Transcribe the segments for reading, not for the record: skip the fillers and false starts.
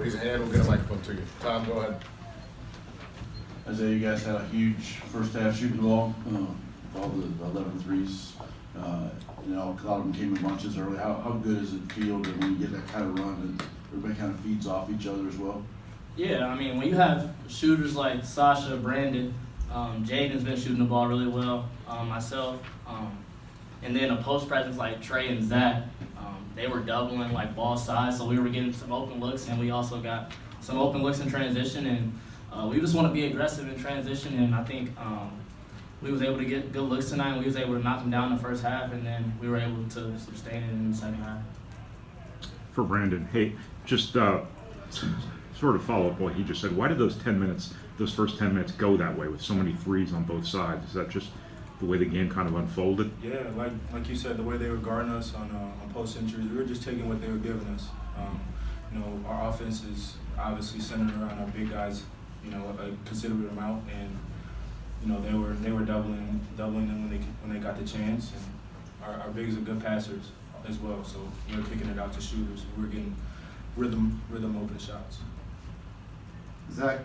Raise your hand, we'll get a microphone to you. Tom, go ahead. Isaiah, you guys had a huge first half shooting the ball, all the 11 threes. You know, a lot of them came in bunches early. How good does it feel that when you get that kind of run and everybody kind of feeds off each other as well? Yeah, I mean, when you have shooters like Sasha, Brandon, Jaden's been shooting the ball really well, myself, and then a post presence like Trey and Zach, they were doubling like ball size, so we were getting some open looks, and we also got some open looks in transition, and we just want to be aggressive in transition, and I think we was able to get good looks tonight, and we was able to knock them down in the first half, and then we were able to sustain it in the second half. For Brandon, hey, just sort of follow up what he just said. Why did those first 10 minutes go that way with so many threes on both sides? Is that just the way the game kind of unfolded? Yeah, like you said, the way they were guarding us on post injuries, we were just taking what they were giving us. You know, our offense is obviously centered around our big guys, you know, a considerable amount, and you know they were doubling them when they got the chance, and our bigs are good passers as well. So we were kicking it out to shooters. We were getting rhythm open shots. Zach,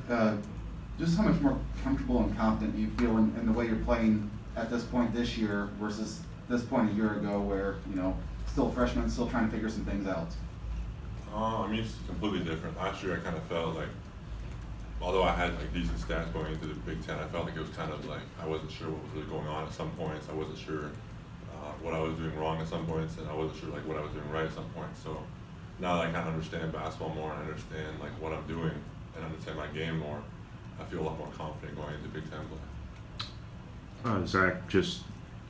just how much more comfortable and confident do you feel in the way you're playing at this point this year versus this point a year ago, where you know still freshmen, still trying to figure some things out? I mean, it's completely different. Last year, I kind of felt like, although I had like decent stats going into the Big Ten, I felt like it was kind of like I wasn't sure what was really going on at some points. I wasn't sure what I was doing wrong at some points, and I wasn't sure like what I was doing right at some points. So now that I kind of understand basketball more and understand like what I'm doing and understand my game more, I feel a lot more confident going into Big Ten play. Zach, just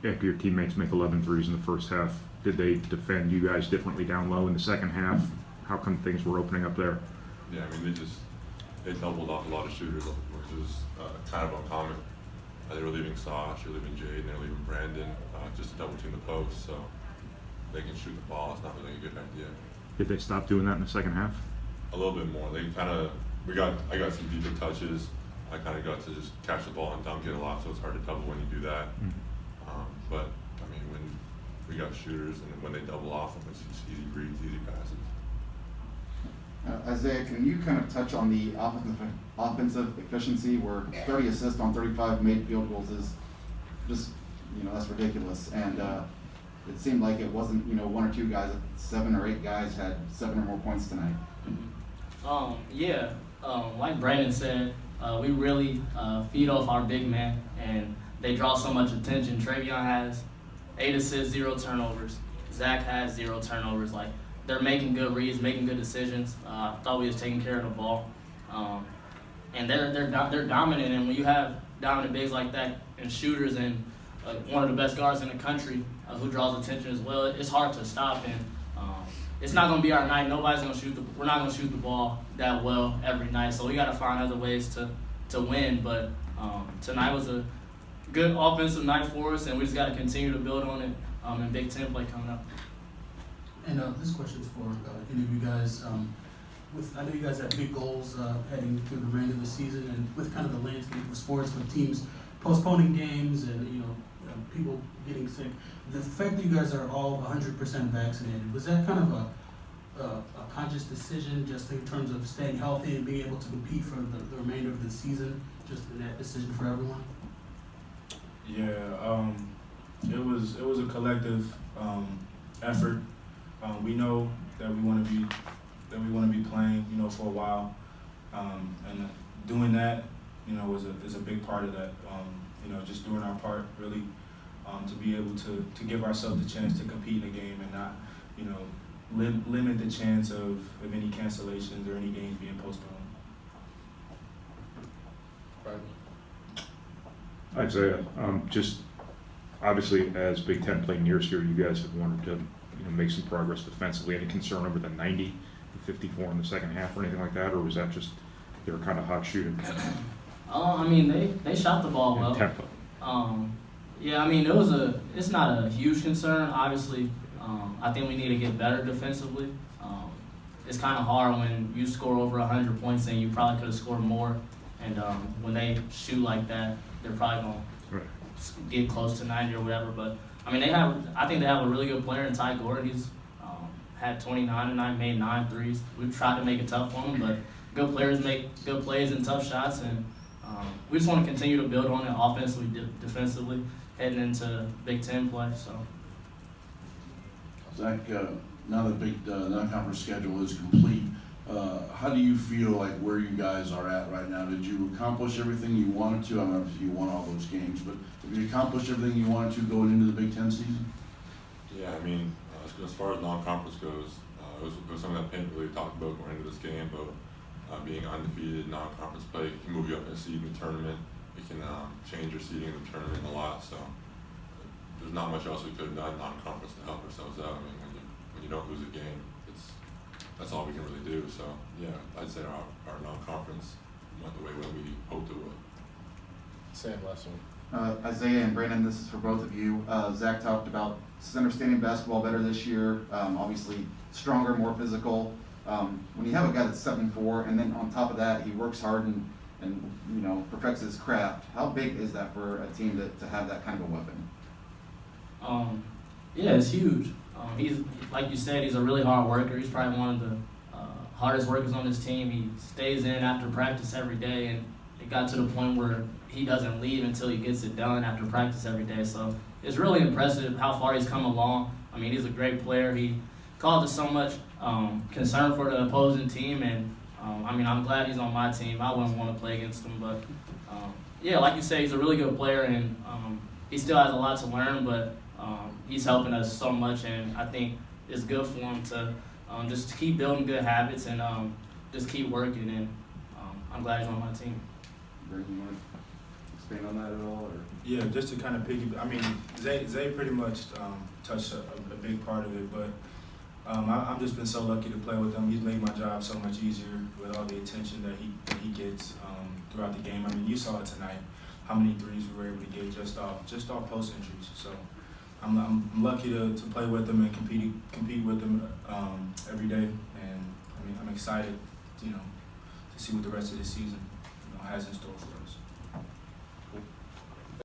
after your teammates make 11 threes in the first half, did they defend you guys differently down low in the second half? How come things were opening up there? Yeah, I mean they doubled off a lot of shooters, which is kind of uncommon. They were leaving Sash, they're leaving Jade, and they're leaving Brandon just to double team the post, so they can shoot the ball. It's not really a good idea. Did they stop doing that in the second half? A little bit more. They kind of I got some deeper touches. I kind of got to just catch the ball and dunk it a lot, so it's hard to double when you do that. But I mean, when we got shooters and when they double off them, it's just easy reads, easy passes. Isaiah, can you kind of touch on the offensive efficiency, where 30 assists on 35 made field goals is just, you know, that's ridiculous. And it seemed like it wasn't, you know, one or two guys, 7 or 8 guys had 7 or more points tonight. Like Brandon said, we really feed off our big man, and they draw so much attention. Travion has 8 assists, 0 turnovers. Zach has 0 turnovers. Like, they're making good reads, making good decisions. I thought we was taking care of the ball, and they're dominant. And when you have dominant bigs like that and shooters and one of the best guards in the country who draws attention as well, it's hard to stop. And it's not going to be our night. Nobody's going to shoot. We're not going to shoot the ball that well every night. So we got to find other ways to win. But tonight was a good offensive night for us, and we just got to continue to build on it in Big Ten play coming up. And this question's for any of you guys. I know you guys have big goals heading through the remainder of the season, and with kind of the landscape of sports, with teams postponing games and people getting sick, the fact that you guys are all 100% vaccinated, was that kind of a conscious decision, just in terms of staying healthy and being able to compete for the remainder of the season, just in that decision for everyone? Yeah, it was a collective effort. We know that we want to be playing, for a while, and doing that, is a big part of that. Just doing our part, really, to be able to give ourselves the chance to compete in a game and not, limit the chance of any cancellations or any games being postponed. Right. Isaiah, just obviously as Big Ten play nears here, you guys have wanted to make some progress defensively. Any concern over the 90, the 54 in the second half or anything like that, or was that just they were kind of hot shooting? I mean, they shot the ball well. Tempo. Yeah, I mean, it's not a huge concern. Obviously, I think we need to get better defensively. It's kind of hard when you score over 100 points and you probably could have scored more. And when they shoot like that, they're probably going to get close to 90 or whatever. But I mean, I think they have a really good player in Ty Gordon. He's had 29 tonight, made 9 threes. We've tried to make it tough for them, but good players make good plays and tough shots, and we just want to continue to build on it offensively, defensively, heading into Big Ten play. So. Zach, now that the big non-conference schedule is complete, how do you feel like where you guys are at right now? Did you accomplish everything you wanted to? I mean, obviously you won all those games, but have you accomplished everything you wanted to going into the Big Ten season? Yeah, I mean, as far as non-conference goes, it was something that Payne really talked about going into this game, but being undefeated non-conference play can move you up in a seed in the tournament. It can change your seeding in the tournament a lot, so there's not much else we could have done non-conference to help ourselves out. I mean, when you don't lose a game, that's all we can really do. So yeah, I'd say our non-conference went the way that we hoped it would. Sam, last one. Isaiah and Brandon, this is for both of you. Zach talked about understanding basketball better this year, obviously stronger, more physical. When you have a guy that's 7'4", and then on top of that, he works hard and you know, perfects his craft, how big is that for a team to have that kind of a weapon? Yeah, it's huge. He's, like you said, he's a really hard worker. He's probably one of the hardest workers on this team. He stays in after practice every day, and it got to the point where he doesn't leave until he gets it done after practice every day. So it's really impressive how far he's come along. I mean, he's a great player. He caused us so much concern for the opposing team, and I mean, I'm glad he's on my team. I wouldn't want to play against him, but yeah, like you say, he's a really good player, and he still has a lot to learn, but he's helping us so much, and I think it's good for him to just keep building good habits and just keep working, and I'm glad he's on my team. Brandon, you want to expand on that at all? Or? Yeah, just to kind of piggyback. I mean, Zay pretty much touched a big part of it, but I've just been so lucky to play with him. He's made my job so much easier with all the attention that he gets throughout the game. I mean, you saw it tonight, how many threes we were able to get just off post entries. So I'm lucky to play with him and compete with him every day. And I mean, I'm excited, you know, to see what the rest of the season has in store for us.